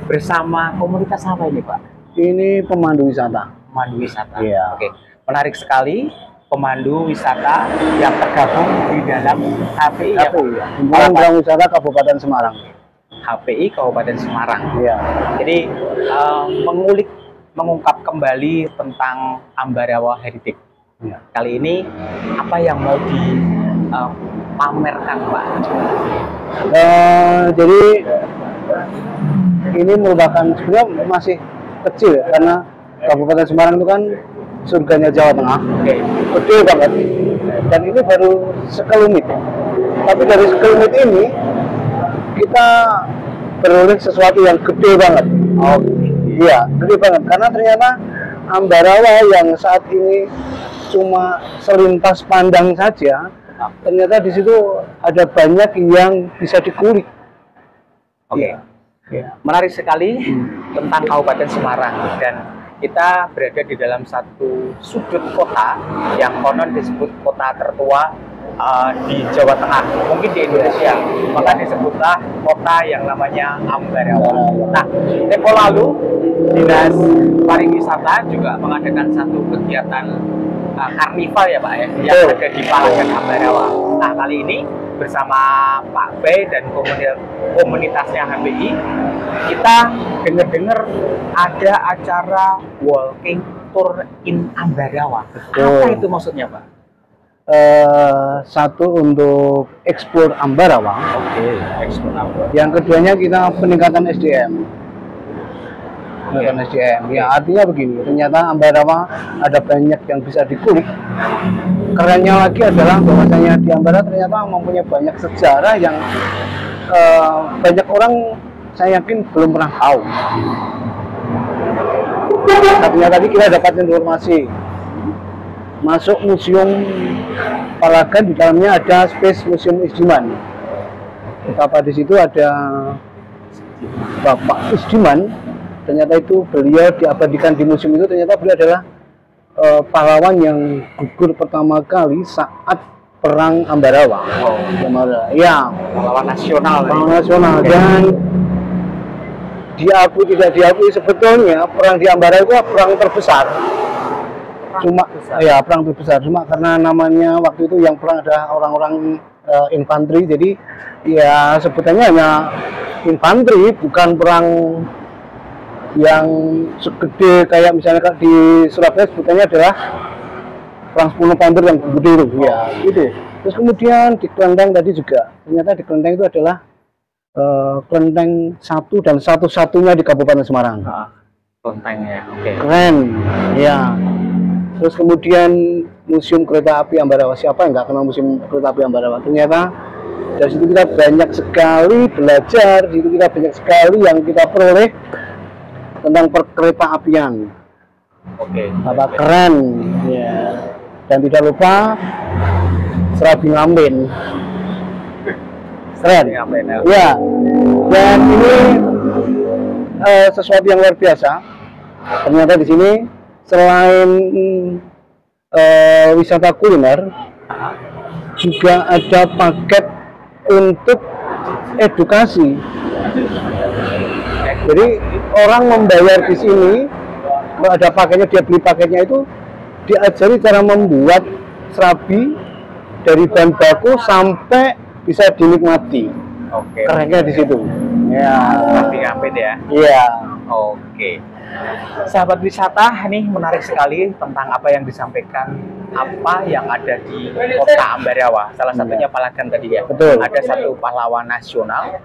bersama komunitas apa ini, Pak? Ini pemandu wisata. Pemandu wisata. Iya. Oke, menarik sekali pemandu wisata yang tergabung di dalam HPI ya. Himpunan Barang Wisata Kabupaten Semarang. HPI Kabupaten Semarang. Iya. Jadi mengungkap kembali tentang Ambarawa Heritage. Iya. Kali ini apa yang mau dipamerkan, Pak? Jadi ini merupakan sebenarnya masih kecil ya, karena Kabupaten Semarang itu kan surganya Jawa Tengah. Gede banget. Dan ini baru sekelumit. Tapi dari sekelumit ini kita beroleh sesuatu yang gede banget. Oh, iya, gede banget. Karena ternyata Ambarawa yang saat ini cuma selintas pandang saja, ternyata di situ ada banyak yang bisa dikulik. Oke. Ya. Menarik sekali tentang Kabupaten Semarang, dan kita berada di dalam satu sudut kota yang konon disebut kota tertua di Jawa Tengah, mungkin di Indonesia, maka disebutlah kota yang namanya Ambarawa. Nah, tempo lalu Dinas Pariwisata juga mengadakan satu kegiatan karnival ya Pak ya, yang ada di Palagan Ambarawa. Nah, kali ini bersama Pak Bay dan komunitasnya HPI, kita dengar-dengar ada acara walking tour in Ambarawa. Apa itu maksudnya, Pak? Satu untuk eksplor Ambarawa. Eksplor Ambarawa. Yang keduanya kita peningkatan SDM. Peningkatan SDM. Ya, artinya begini, ternyata Ambarawa ada banyak yang bisa dikulik. Kerennya lagi adalah bahwasanya di Ambarawa ternyata mempunyai banyak sejarah yang banyak orang saya yakin belum pernah tahu. Tapi tadi kita dapat informasi masuk museum Palagan, di dalamnya ada space museum Isdiman. Betapa di situ ada Bapak Isdiman, ternyata itu beliau diabadikan di museum itu. Ternyata beliau adalah pahlawan yang gugur pertama kali saat perang Ambarawa. Ya, pahlawan nasional. Pahlawan nasional. Dan diakui tidak diakui, sebetulnya perang di Ambarawa itu perang terbesar. Ya, perang terbesar. Cuma karena namanya waktu itu yang perang adalah orang-orang infanteri, jadi ya sebutannya hanya infanteri, bukan perang yang segede kayak misalnya di Surabaya sebutannya adalah perang 10 November yang gede itu. Ya, itu. Terus kemudian di Klenteng tadi juga, ternyata di Klenteng itu adalah kelenteng satu dan satu-satunya di Kabupaten Semarang. Kelentengnya, oke. Keren, ya. Terus kemudian Museum Kereta Api Ambarawa, siapa yang nggak kenal Museum Kereta Api Ambarawa? Ternyata dari situ kita banyak sekali belajar, di situ kita banyak sekali yang kita peroleh tentang perkereta apian. Apa keren, ya. Dan tidak lupa Serabi Ngamben. Keren, ya. Dan ini sesuatu yang luar biasa. Ternyata di sini selain wisata kuliner, juga ada paket untuk edukasi. Jadi orang membayar di sini, kalau ada paketnya, dia beli paketnya itu diajari cara membuat serabi dari bahan baku sampai bisa dinikmati. Kerennya di situ. Ya. Serabi ya. Iya. Oke. Sahabat wisata, ini menarik sekali tentang apa yang disampaikan, apa yang ada di kota Ambarawa. Salah satunya Palagan tadi ya. Betul. Ada satu pahlawan nasional,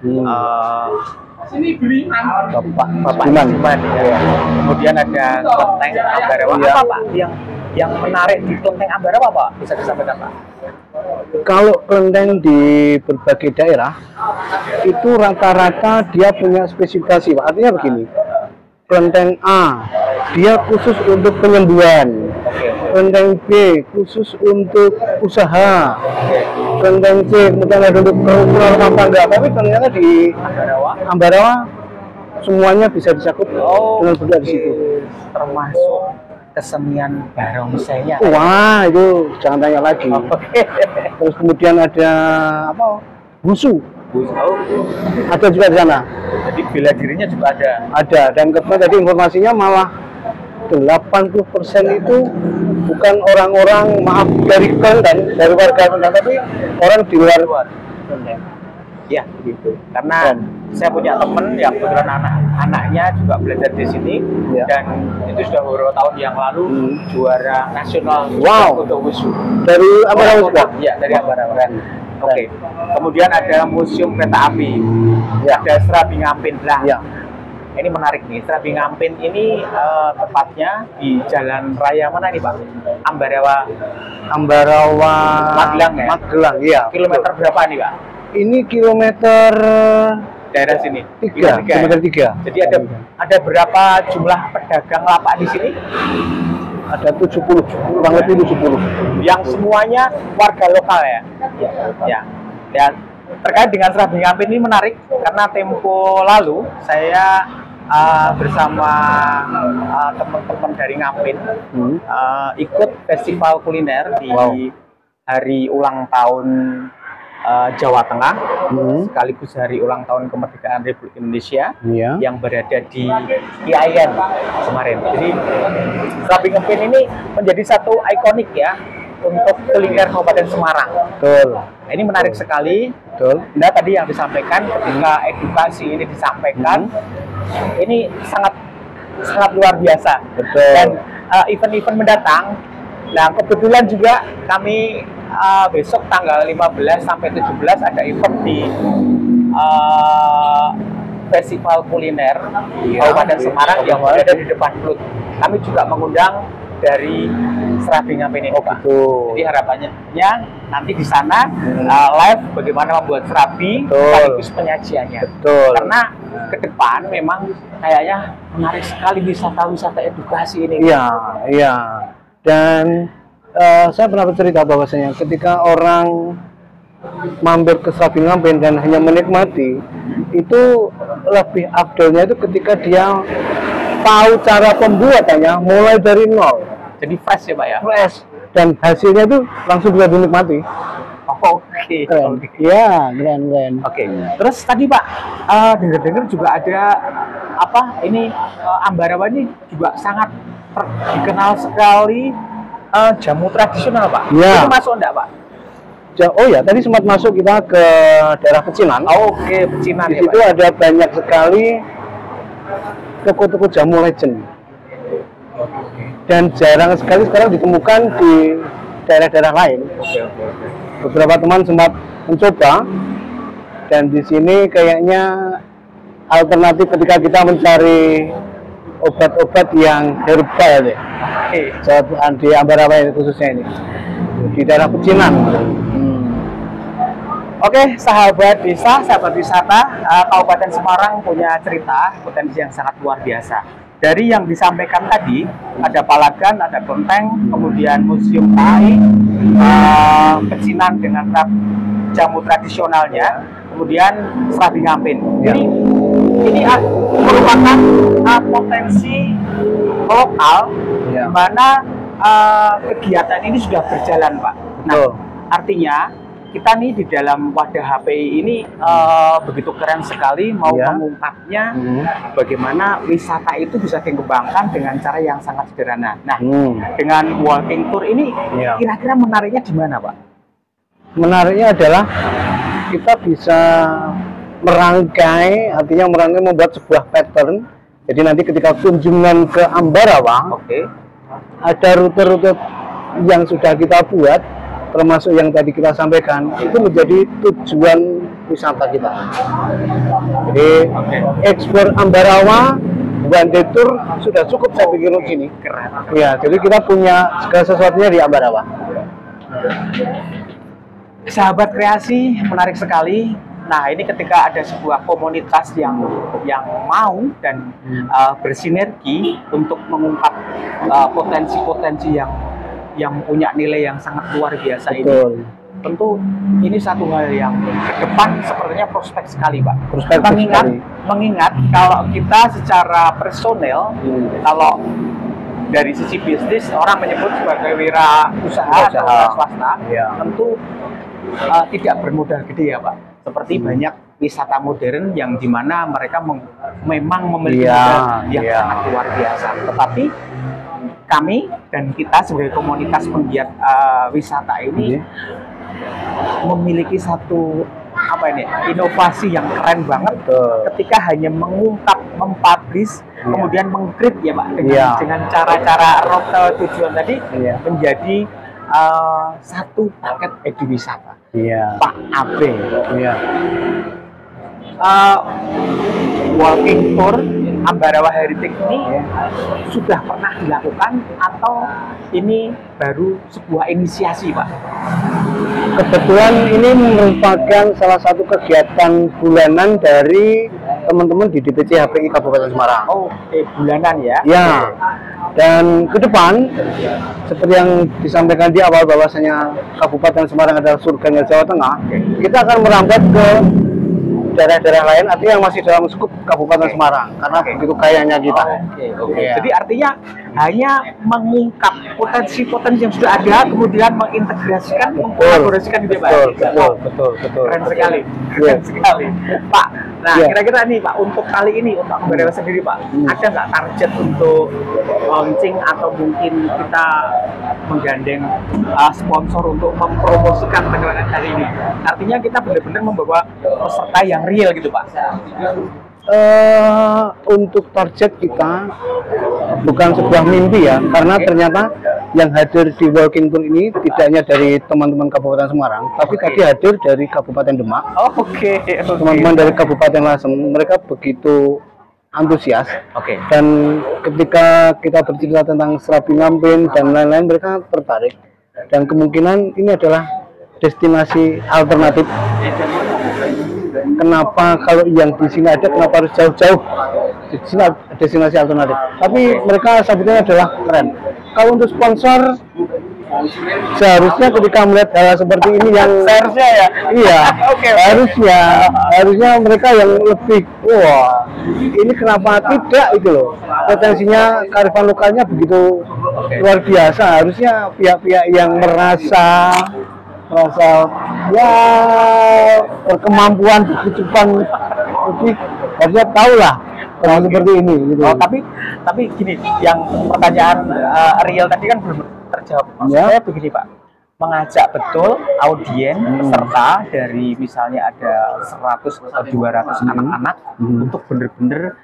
Bapak Isdiman. Ya. Kemudian ada kelenteng Ambarawa. Ya. Apa Pak yang menarik di kelenteng Ambarawa, Pak? Bisa disampaikan, Pak? Kalau kelenteng di berbagai daerah itu rata-rata dia punya spesifikasi, Pak. Artinya begini. Kelenteng A, dia khusus untuk penyembuhan. Kelenteng B, khusus untuk usaha. Kelenteng C, kemudian ada untuk kerukunan rumah tangga. Tapi ternyata di Ambarawa semuanya bisa dicakup dengan benda di situ. Termasuk kesenian barongsainya. Wah, itu jangan tanya lagi. Terus kemudian ada apa? Wusu. Oh, Ada juga di sana. jadi bela dirinya juga ada. Ada, dan kebetulan tadi informasinya malah 80% itu bukan orang-orang, maaf, dari Klenteng, dari warga Klenteng, tapi orang di luar Klenteng. Ya, gitu. Karena saya punya temen yang kebetulan anaknya juga belajar di sini, Ya. dan itu sudah beberapa tahun yang lalu juara nasional untuk wushu. Dari Ambarawa juga? Ya, dari Ambarawa. Oke. Kemudian ada museum kereta api, Ya. ada Serabi Ngampin. Nah, Ya. ini menarik nih. Serabi Ngampin ini tepatnya di jalan raya mana nih Pak? Ambarawa Magelang ya? Magelang, iya. Kilometer berapa nih Pak? Ini kilometer Daerah sini. 3, kilometer 3. Jadi ada berapa jumlah pedagang lapak di sini? Ada 70, kurang lebih 70. Yang semuanya warga lokal ya? Ya. Dan terkait dengan Serabi Ngampin ini menarik karena tempo lalu saya bersama teman-teman dari Ngampin ikut festival kuliner di hari ulang tahun Jawa Tengah, sekaligus hari ulang tahun kemerdekaan Republik Indonesia yang berada di IAIN kemarin. Jadi Serabi Ngampin ini menjadi satu ikonik ya untuk kuliner Kabupaten Semarang. Betul. Ini menarik sekali. Betul. Nah, tadi yang disampaikan ketika edukasi ini disampaikan, ini sangat luar biasa. Betul. Dan event-event mendatang, nah kebetulan juga kami besok tanggal 15 sampai 17 ada event di festival kuliner Kabupaten Semarang yang berada di depan Blut. Kami juga mengundang dari Serabi Ngampin ini, Pak. Jadi harapannya nanti di sana live bagaimana membuat serabi sekaligus penyajiannya. Karena ke depan memang kayaknya menarik sekali wisata-wisata edukasi ini. Iya, iya. Dan saya pernah bercerita bahwasanya ketika orang mampir ke Serabi Ngampin dan hanya menikmati, itu lebih afdolnya itu ketika dia tahu cara pembuatannya mulai dari nol. Jadi fresh ya Pak ya? Fresh. Dan hasilnya itu langsung bisa dinikmati. Oke. Keren. Iya, keren. Oke. Terus tadi Pak, dengar-dengar juga ada ini Ambarawa ini juga sangat dikenal sekali jamu tradisional Pak. Ya. Itu masuk enggak Pak? Oh ya, tadi sempat masuk kita ke daerah Pecinan. Oke, Pecinan Di ya situ Pak. ada banyak sekali toko-toko jamu legend. Dan jarang sekali sekarang ditemukan di daerah-daerah lain. Beberapa teman sempat mencoba, dan di sini kayaknya alternatif ketika kita mencari obat-obat yang herbal deh. Di Ambarawa ini khususnya ini di daerah Pecinan. Oke, sahabat desa, sahabat wisata, Kabupaten Semarang punya cerita potensi yang sangat luar biasa. Dari yang disampaikan tadi, ada Palagan, ada Klenteng, kemudian Museum KAI, Pecinan dengan jamu tradisionalnya, kemudian Serabi Ngampin. Ini merupakan potensi lokal di mana kegiatan ini sudah berjalan, Pak. Nah, artinya kita nih di dalam wadah HPI ini begitu keren sekali mau mengungkapnya bagaimana wisata itu bisa dikembangkan dengan cara yang sangat sederhana. Nah, dengan walking tour ini kira-kira menariknya di mana, Pak? Menariknya adalah kita bisa merangkai, artinya merangkai membuat sebuah pattern. Jadi nanti ketika kunjungan ke Ambarawa, ada rute-rute yang sudah kita buat, termasuk yang tadi kita sampaikan, itu menjadi tujuan wisata kita. Jadi eksplor Ambarawa, one day tour sudah cukup saya pikir di sini. Ya, jadi kita punya segala sesuatunya di Ambarawa. Sahabat kreasi, menarik sekali. Nah, ini ketika ada sebuah komunitas yang mau dan bersinergi untuk mengungkap potensi-potensi yang punya nilai yang sangat luar biasa. Ini tentu ini satu hal yang ke depan sepertinya prospek sekali, Pak. Mengingat kalau kita secara personel, kalau dari sisi bisnis orang menyebut sebagai wira usaha atau swasta, tentu tidak bermodal gede ya Pak. seperti banyak wisata modern yang dimana mereka memang memiliki modal yang sangat luar biasa. Tetapi kami dan kita sebagai komunitas penggiat wisata ini memiliki satu inovasi yang keren banget. Ketika hanya mengungkap, mempublish, kemudian mengkrit ya Pak dengan cara-cara route tujuan tadi menjadi satu paket eduwisata. Pak Abe, walking tour Ambarawa Heritage ini sudah pernah dilakukan atau ini baru sebuah inisiasi Pak? Kebetulan ini merupakan salah satu kegiatan bulanan dari teman-teman di DPC HPI Kabupaten Semarang. Bulanan ya? Ya. Dan ke depan, seperti yang disampaikan di awal bahwasanya Kabupaten Semarang adalah surganya Jawa Tengah, kita akan merambat ke daerah-daerah lain, artinya yang masih dalam skup Kabupaten Semarang, karena begitu kayanya kita. Jadi artinya hanya mengungkap potensi-potensi yang sudah ada, kemudian mengintegrasikan, mengkolaborasikan gitu Pak. Betul. Keren sekali, Pak. Nah, kira-kira nih Pak, untuk kali ini, untuk Ambarawa sendiri Pak, ada nggak target untuk launching atau mungkin kita menggandeng sponsor untuk mempromosikan pergerakan kali ini? Artinya kita benar-benar membawa peserta yang real gitu Pak. Untuk target kita bukan sebuah mimpi ya, karena ternyata yang hadir di walking tour ini tidak hanya dari teman-teman Kabupaten Semarang, tapi tadi hadir dari Kabupaten Demak. Teman-teman dari Kabupaten Lasem, mereka begitu antusias. Dan ketika kita bercerita tentang Serabi Ngampin dan lain-lain, mereka tertarik. Dan kemungkinan ini adalah destinasi alternatif. Kenapa kalau yang di sini ada, kenapa harus jauh-jauh? Di sini destinasi alternatif. Tapi mereka sebetulnya adalah keren. Kalau untuk sponsor, seharusnya ketika melihat hal seperti ini yang seharusnya ya, harusnya mereka yang lebih, wah, ini kenapa tidak itu loh? Potensinya kearifan lokalnya begitu luar biasa. Harusnya pihak-pihak yang merasa ya berkemampuan berkecukupan lebih harusnya tahu lah seperti ini gitu. Tapi gini, yang pertanyaan real tadi kan belum terjawab. Saya begini Pak, mengajak betul audiens peserta dari misalnya ada 100 atau 200 anak-anak untuk benar-benar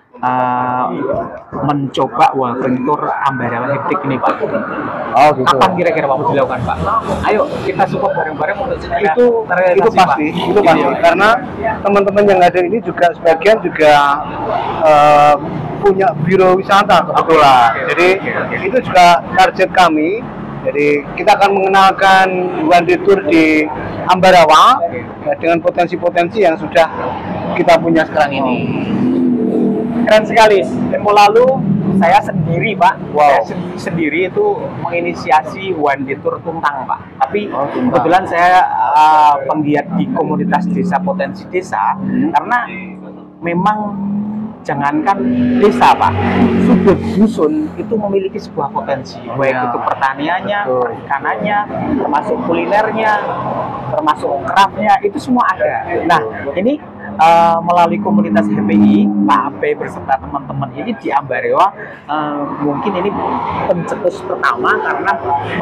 mencoba walking tour Ambarawa Heritage ini Pak. Gitu. Kapan kira-kira mau dilakukan Pak? Ayo kita support bareng-bareng untuk itu pasti. Karena teman-teman yang ada ini juga sebagian juga punya biro wisata kebetulan. Jadi itu juga target kami. Jadi kita akan mengenalkan one day tour di Ambarawa dengan potensi-potensi yang sudah kita punya sekarang ini. Keren sekali. Tempo lalu saya sendiri Pak, saya sendiri itu menginisiasi one day tour Tuntang Pak. Tapi kebetulan saya penggiat di komunitas desa potensi desa, karena memang jangankan desa Pak, sudut dusun itu memiliki sebuah potensi, baik itu pertaniannya, perikanannya, termasuk kulinernya, termasuk craftnya, itu semua ada. Nah ini melalui komunitas HPI, Pak Abe beserta teman-teman ini di Ambarawa, mungkin ini pencetus pertama karena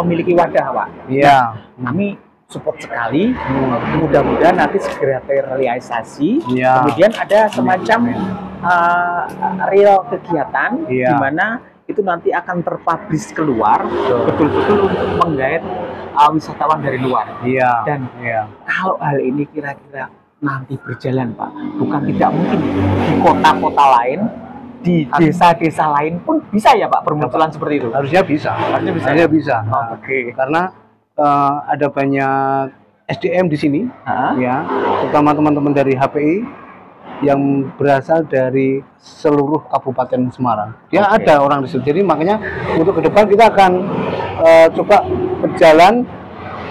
memiliki wadah Pak. Kami support sekali, mudah-mudahan nanti segera terrealisasi. Kemudian ada semacam real kegiatan di mana itu nanti akan terpublish keluar, betul-betul untuk menggait wisatawan dari luar. Dan kalau hal ini kira-kira nanti berjalan Pak, bukan tidak mungkin di kota-kota lain, di desa-desa lain pun bisa ya Pak bermunculan seperti itu. Harusnya bisa. Karena ada banyak SDM di sini, ya, terutama teman-teman dari HPI yang berasal dari seluruh Kabupaten Semarang. Dia ada orang di situ. Jadi makanya untuk ke depan kita akan coba berjalan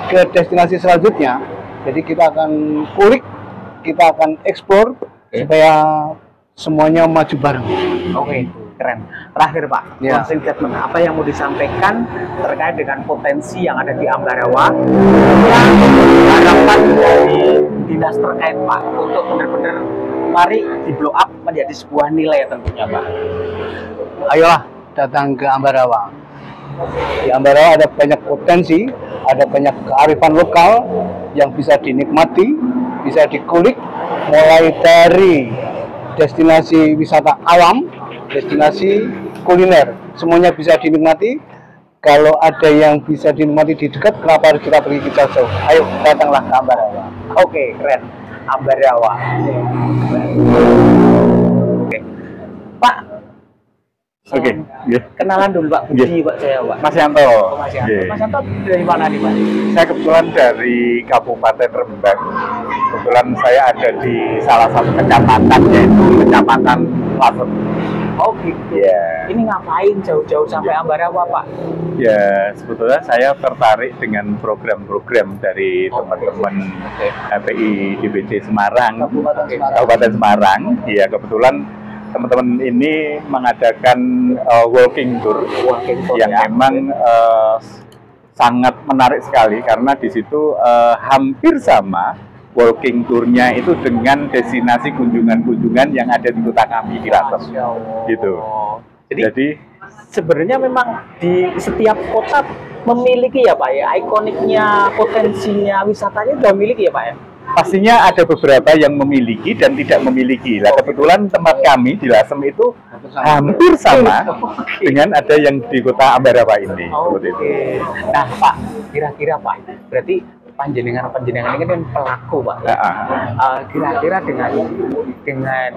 ke destinasi selanjutnya. Jadi kita akan kulik, kita akan eksplor supaya semuanya maju bareng. Keren. Terakhir Pak, closing statement, apa yang mau disampaikan terkait dengan potensi yang ada di Ambarawa, harapan dari dinas terkait Pak untuk benar-benar mari di blow up menjadi sebuah nilai tentunya Pak. Ayolah datang ke Ambarawa. Di Ambarawa ada banyak potensi, ada banyak kearifan lokal yang bisa dinikmati, bisa dikulik, mulai dari destinasi wisata alam, destinasi kuliner, semuanya bisa dinikmati. Kalau ada yang bisa dinikmati di dekat, kenapa harus kita pergi ke jauh? Ayo datanglah ke Ambarawa. Oke, keren. Ambarawa. Oke. Pak. Oke, kenalan dulu Pak Budi, Pak saya Pak. Mas Yanto. Oh, Mas Yanto. Mas Yanto dari mana nih Pak? Saya kebetulan dari Kabupaten Rembang. Kebetulan saya ada di salah satu kecamatan, yaitu Kecamatan Lasem. Oh gitu. Ya. Ini ngapain jauh-jauh sampai Ambarawa Pak? Ya, sebetulnya saya tertarik dengan program-program dari teman-teman HPI DBC Semarang, Kabupaten Semarang. Ya, kebetulan teman-teman ini mengadakan walking tour yang memang sangat menarik sekali karena di situ hampir sama walking tournya itu dengan destinasi kunjungan-kunjungan yang ada di kota kami di Lasem, gitu. Jadi sebenarnya memang di setiap kota memiliki ya Pak ya, ikoniknya, potensinya, wisatanya sudah memiliki ya Pak ya. Pastinya ada beberapa yang memiliki dan tidak memiliki. Nah, kebetulan tempat kami di Lasem itu hampir sama dengan ada yang di kota Ambarawa ini. Oke. Nah Pak, kira-kira Pak, berarti panjenengan ini kan pelaku Pak. Kira-kira dengan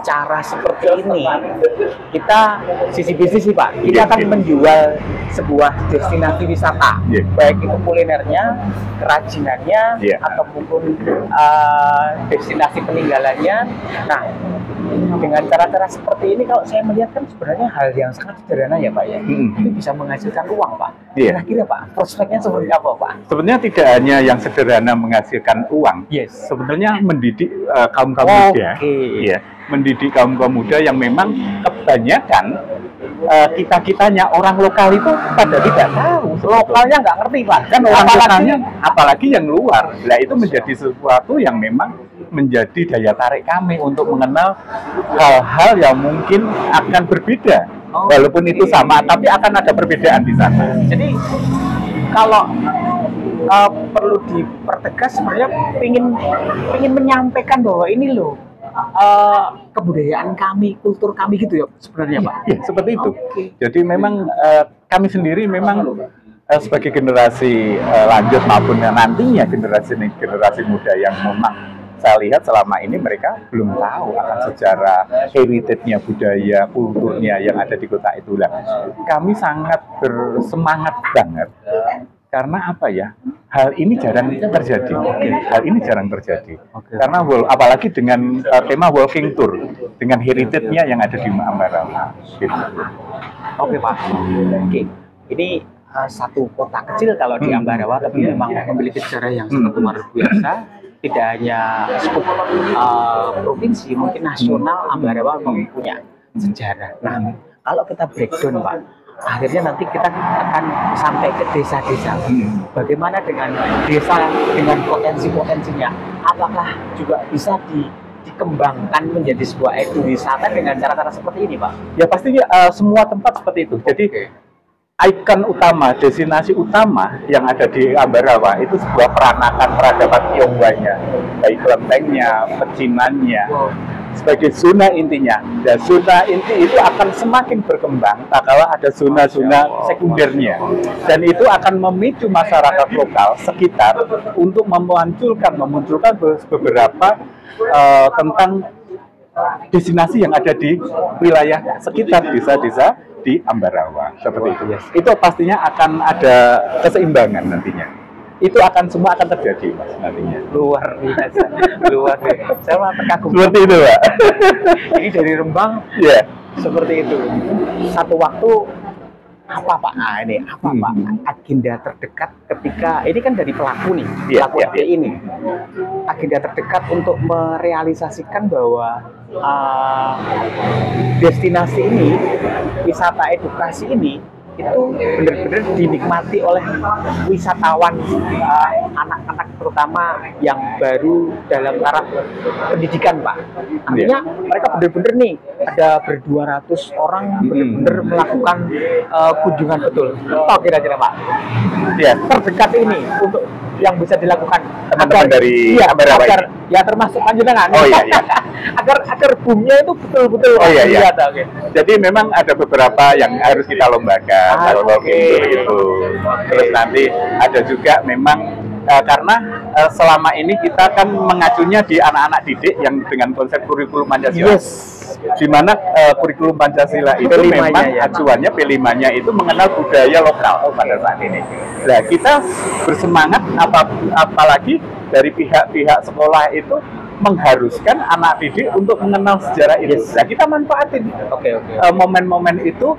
cara seperti ini kita sisi bisnis sih Pak, kita akan menjual sebuah destinasi wisata, baik itu kulinernya, kerajinannya, ataupun destinasi peninggalannya. Nah, dengan cara-cara seperti ini kalau saya melihat kan sebenarnya hal yang sangat sederhana ya Pak ya, itu bisa menghasilkan uang Pak. Kira-kira Pak, prospeknya seperti apa Pak? Sebenarnya tidak hanya yang sederhana menghasilkan uang, sebenarnya mendidik kaum muda, mendidik kaum muda yang memang kebanyakan kita-kitanya orang lokal itu pada tidak tahu, lokalnya nggak ngerti Pak, kan orang lokalnya apalagi yang luar. Nah, itu menjadi sesuatu yang memang menjadi daya tarik kami untuk mengenal hal-hal yang mungkin akan berbeda, walaupun itu sama, tapi akan ada perbedaan di sana. Jadi kalau perlu dipertegas sebenarnya ingin menyampaikan bahwa ini loh kebudayaan kami, kultur kami gitu ya sebenarnya Pak. Iya, seperti itu. Jadi memang kami sendiri memang sebagai generasi lanjut maupun nantinya generasi muda yang memang saya lihat selama ini mereka belum tahu akan sejarah heritage-nya, budaya, kulturnya yang ada di kota itu. Kami sangat bersemangat banget. Karena apa ya? Hal ini jarang terjadi. Hal ini jarang terjadi. Karena apalagi dengan tema walking tour, dengan heritage-nya yang ada di Ambarawa. Gitu. Oke Pak. Oke. Ini satu kota kecil kalau di Ambarawa, tapi memang memiliki sejarah yang sangat luar biasa. Tidak hanya skup provinsi, mungkin nasional, Ambarawa memang punya sejarah. Nah, kalau kita breakdown Pak, akhirnya nanti kita akan sampai ke desa-desa. Bagaimana dengan desa dengan potensi-potensinya? Apakah juga bisa dikembangkan menjadi sebuah ekowisata dengan cara-cara seperti ini, Pak? Ya pastinya semua tempat seperti itu. Jadi ikon utama, destinasi utama yang ada di Ambarawa itu sebuah peradaban Tionghoanya, baik kelentengnya, pecinannya, sebagai zona intinya. Dan zona inti itu akan semakin berkembang tak kala ada zona-zona sekundernya, dan itu akan memicu masyarakat lokal sekitar untuk memunculkan beberapa tentang destinasi yang ada di wilayah sekitar desa-desa di Ambarawa, seperti itu. Itu pastinya akan ada keseimbangan nantinya. Itu semua akan terjadi, Mas, nantinya. Luar biasa, luar biasa. Saya malah terkagum. Seperti itu, Pak. Ini dari Rembang, seperti itu. Satu waktu apa Pak? Nah ini apa Pak? Agenda terdekat ketika ini kan dari pelaku nih, pelaku ini. Agenda terdekat untuk merealisasikan bahwa destinasi ini, wisata edukasi ini itu benar-benar dinikmati oleh wisatawan, anak-anak terutama yang baru dalam taraf pendidikan, Pak. Artinya mereka benar-benar nih ada ber-200 orang benar-benar melakukan kunjungan betul. Apa kira-kira, Pak? Ya, Terdekat ini untuk yang bisa dilakukan teman-teman dari Ambarawa agar ini. ya termasuk Panjenengan. Oh iya, iya. agar boomnya itu betul-betul Oh iya, iya. dilihat, oke. Jadi memang ada beberapa yang harus kita lombakan, kalau itu. Terus nanti ada juga memang karena selama ini kita kan mengacunya di anak-anak didik yang dengan konsep kurikulum Pancasila. Yes. Di mana kurikulum Pancasila itu memang acuannya P5-nya itu mengenal budaya lokal pada saat ini. Nah, kita bersemangat apalagi dari pihak-pihak sekolah itu mengharuskan anak didik untuk mengenal sejarah itu. Nah, kita manfaatin momen-momen itu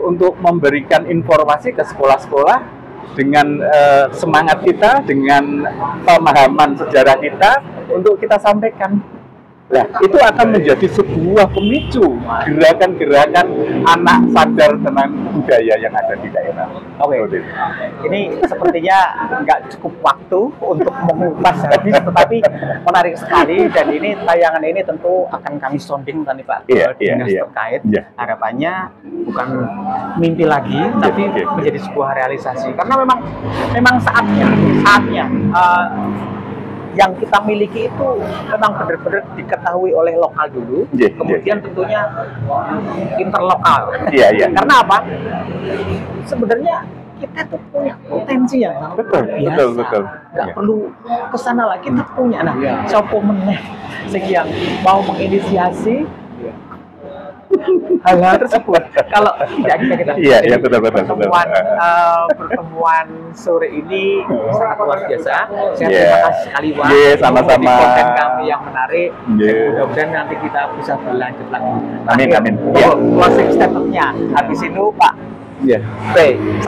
untuk memberikan informasi ke sekolah-sekolah dengan semangat kita, dengan pemahaman sejarah kita untuk kita sampaikan. Nah, itu akan menjadi sebuah pemicu gerakan-gerakan anak sadar tentang budaya yang ada di daerah. Oke. Ini sepertinya nggak cukup waktu untuk mengupas habis, tetapi menarik sekali, dan ini tayangan ini tentu akan kami sounding tadi, Pak, dinas terkait. Harapannya bukan mimpi lagi, tapi menjadi sebuah realisasi. Karena memang saatnya yang kita miliki itu memang benar-benar diketahui oleh lokal dulu, kemudian tentunya interlokal. Karena apa? Sebenarnya kita tuh punya potensi yang sangat biasa. Betul. Nggak perlu kesana lagi, kita punya. Nah, sopo meneh sing yang mau menginisiasi hal-hal tersebut. Kalau tidak kita pertemuan sore ini sangat luar biasa. Saya terima kasih sekali, Pak. Sama-sama. Konten kami yang menarik. Mudah-mudahan nanti kita bisa berlanjut lagi. Amin. Closing statement-nya habis itu, Pak.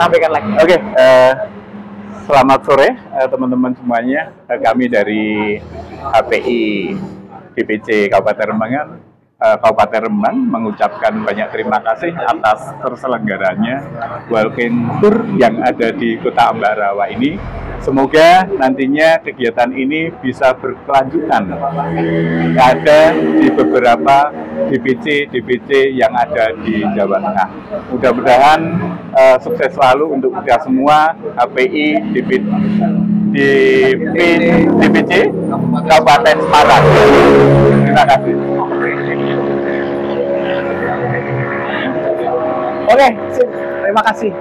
Sampaikan lagi. Oke. Selamat sore teman-teman semuanya. Kami dari HPI DPC Kabupaten Rembang mengucapkan banyak terima kasih atas terselenggaranya walking tour yang ada di Kota Ambarawa ini. Semoga nantinya kegiatan ini bisa berkelanjutan. Ada di beberapa DPC yang ada di Jawa Tengah. Mudah-mudahan sukses selalu untuk kita semua, HPI DPC Kabupaten Semarang. Terima kasih. Oke, terima kasih.